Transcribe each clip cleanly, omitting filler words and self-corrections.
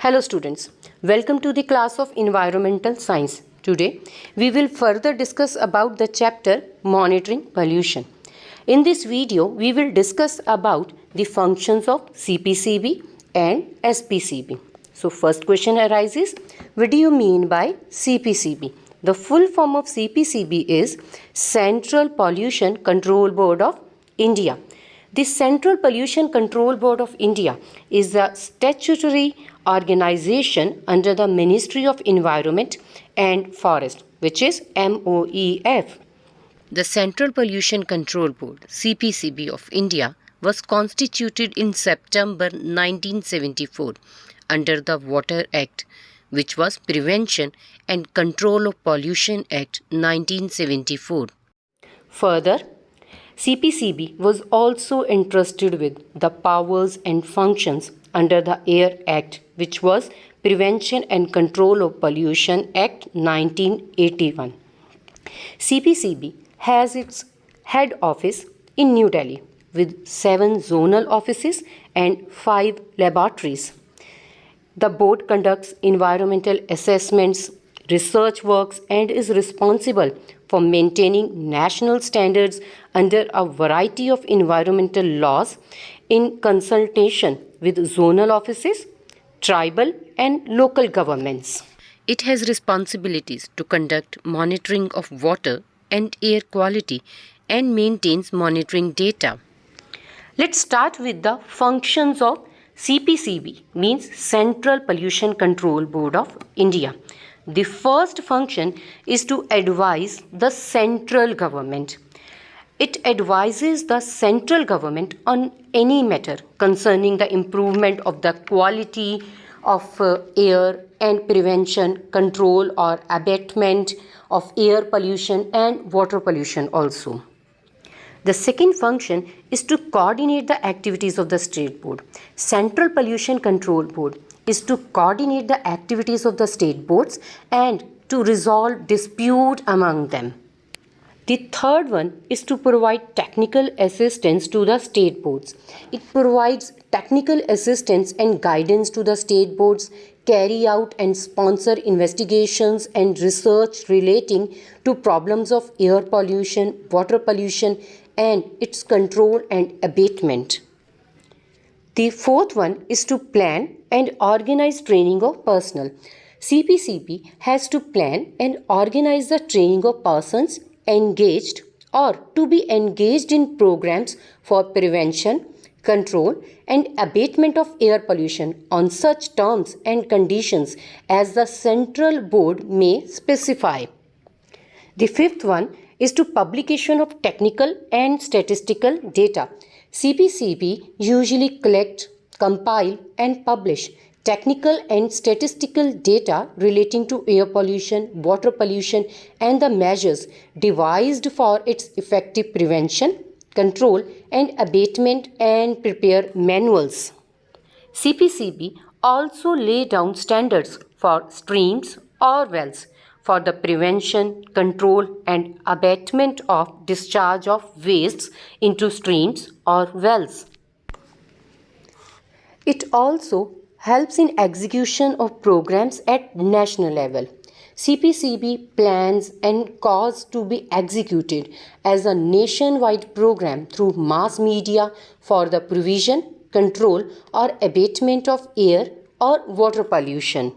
Hello students, welcome to the class of Environmental Science. Today we will further discuss about the chapter Monitoring Pollution. In this video we will discuss about the functions of CPCB and SPCB. So first question arises, what do you mean by CPCB? The full form of CPCB is Central Pollution Control Board of India. The Central Pollution Control Board of India is a statutory organization under the Ministry of Environment and Forest, which is MOEF. The Central Pollution Control Board, CPCB of India, was constituted in September 1974 under the Water Act, which was Prevention and Control of Pollution Act 1974. Further, CPCB was also entrusted with the powers and functions under the Air Act, which was Prevention and Control of Pollution Act 1981. CPCB has its head office in New Delhi with 7 zonal offices and 5 laboratories. The board conducts environmental assessments, research works, and is responsible for maintaining national standards under a variety of environmental laws in consultation with zonal offices, tribal and local governments. It has responsibilities to conduct monitoring of water and air quality and maintains monitoring data. Let's start with the functions of CPCB, means Central Pollution Control Board of India. The first function is to advise the central government. It advises the central government on any matter concerning the improvement of the quality of air and prevention, control or abatement of air pollution and water pollution also. The second function is to coordinate the activities of the state board. Central Pollution Control Board is to coordinate the activities of the state boards and to resolve dispute among them. The third one is to provide technical assistance to the state boards. It provides technical assistance and guidance to the state boards, carry out and sponsor investigations and research relating to problems of air pollution, water pollution, and its control and abatement. The fourth one is to plan and organize training of personnel. CPCB has to plan and organize the training of persons engaged or to be engaged in programs for prevention, control and abatement of air pollution on such terms and conditions as the central board may specify. The fifth one is to publication of technical and statistical data. CPCB usually collect, compile and publish technical and statistical data relating to air pollution, water pollution and the measures devised for its effective prevention, control and abatement and prepare manuals. CPCB also lay down standards for streams or wells for the prevention, control and abatement of discharge of wastes into streams or wells. It also helps in execution of programs at national level. CPCB plans and cause to be executed as a nationwide program through mass media for the provision, control or abatement of air or water pollution.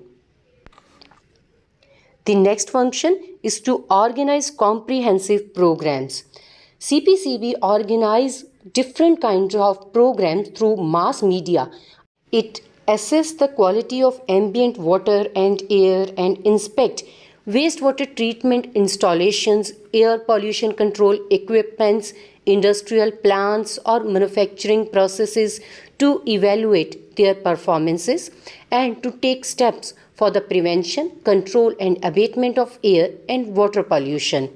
The next function is to organize comprehensive programs. CPCB organizes different kinds of programs through mass media. It assess the quality of ambient water and air and inspect wastewater treatment installations, air pollution control equipments, industrial plants or manufacturing processes to evaluate their performances and to take steps for the prevention, control and abatement of air and water pollution.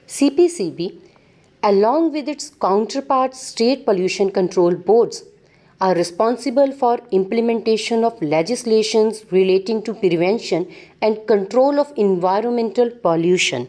CPCB, along with its counterpart state pollution control boards, are responsible for implementation of legislations relating to prevention and control of environmental pollution.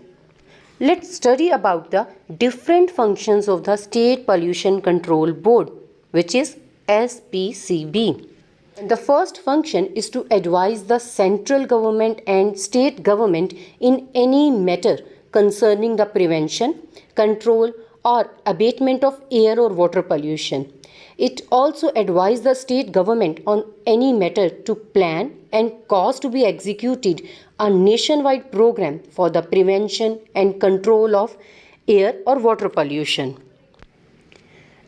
Let's study about the different functions of the State Pollution Control Board, which is SPCB. The first function is to advise the central government and state government in any matter concerning the prevention, control, or abatement of air or water pollution. It also advises the state government on any matter to plan and cause to be executed a nationwide program for the prevention and control of air or water pollution.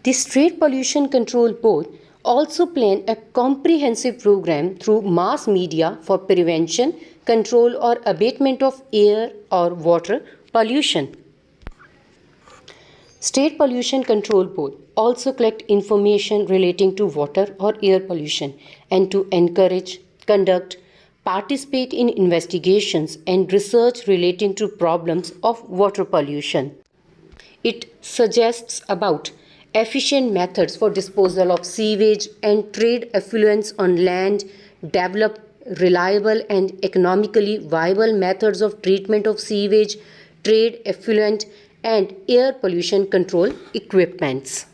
The State Pollution Control Board also plan a comprehensive program through mass media for prevention, control or abatement of air or water pollution. State Pollution Control Board also collect information relating to water or air pollution and to encourage, conduct, participate in investigations and research relating to problems of water pollution. It suggests about efficient methods for disposal of sewage and trade effluents on land, develop reliable and economically viable methods of treatment of sewage, trade effluent and air pollution control equipments.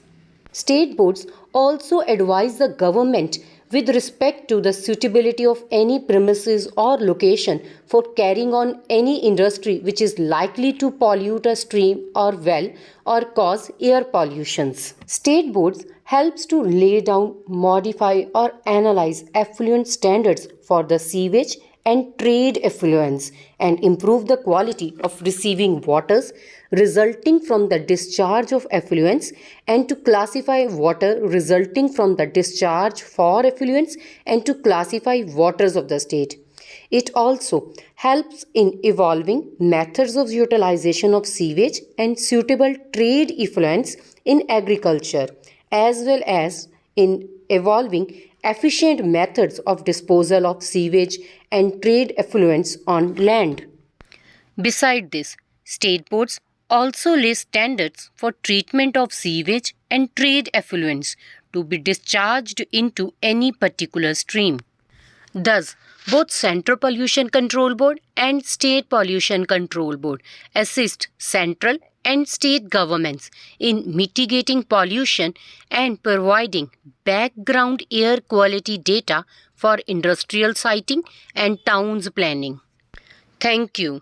State boards also advise the government with respect to the suitability of any premises or location for carrying on any industry which is likely to pollute a stream or well or cause air pollutions. State boards helps to lay down, modify or analyze effluent standards for the sewage and trade effluents and improve the quality of receiving waters resulting from the discharge of effluents and to classify water resulting from the discharge for effluents and to classify waters of the state. It also helps in evolving methods of utilization of sewage and suitable trade effluents in agriculture as well as in evolving efficient methods of disposal of sewage and trade effluents on land. Beside this, state boards also lay standards for treatment of sewage and trade effluents to be discharged into any particular stream. Thus, both Central Pollution Control Board and State Pollution Control Board assist central and state governments in mitigating pollution and providing background air quality data for industrial siting and towns planning. Thank you.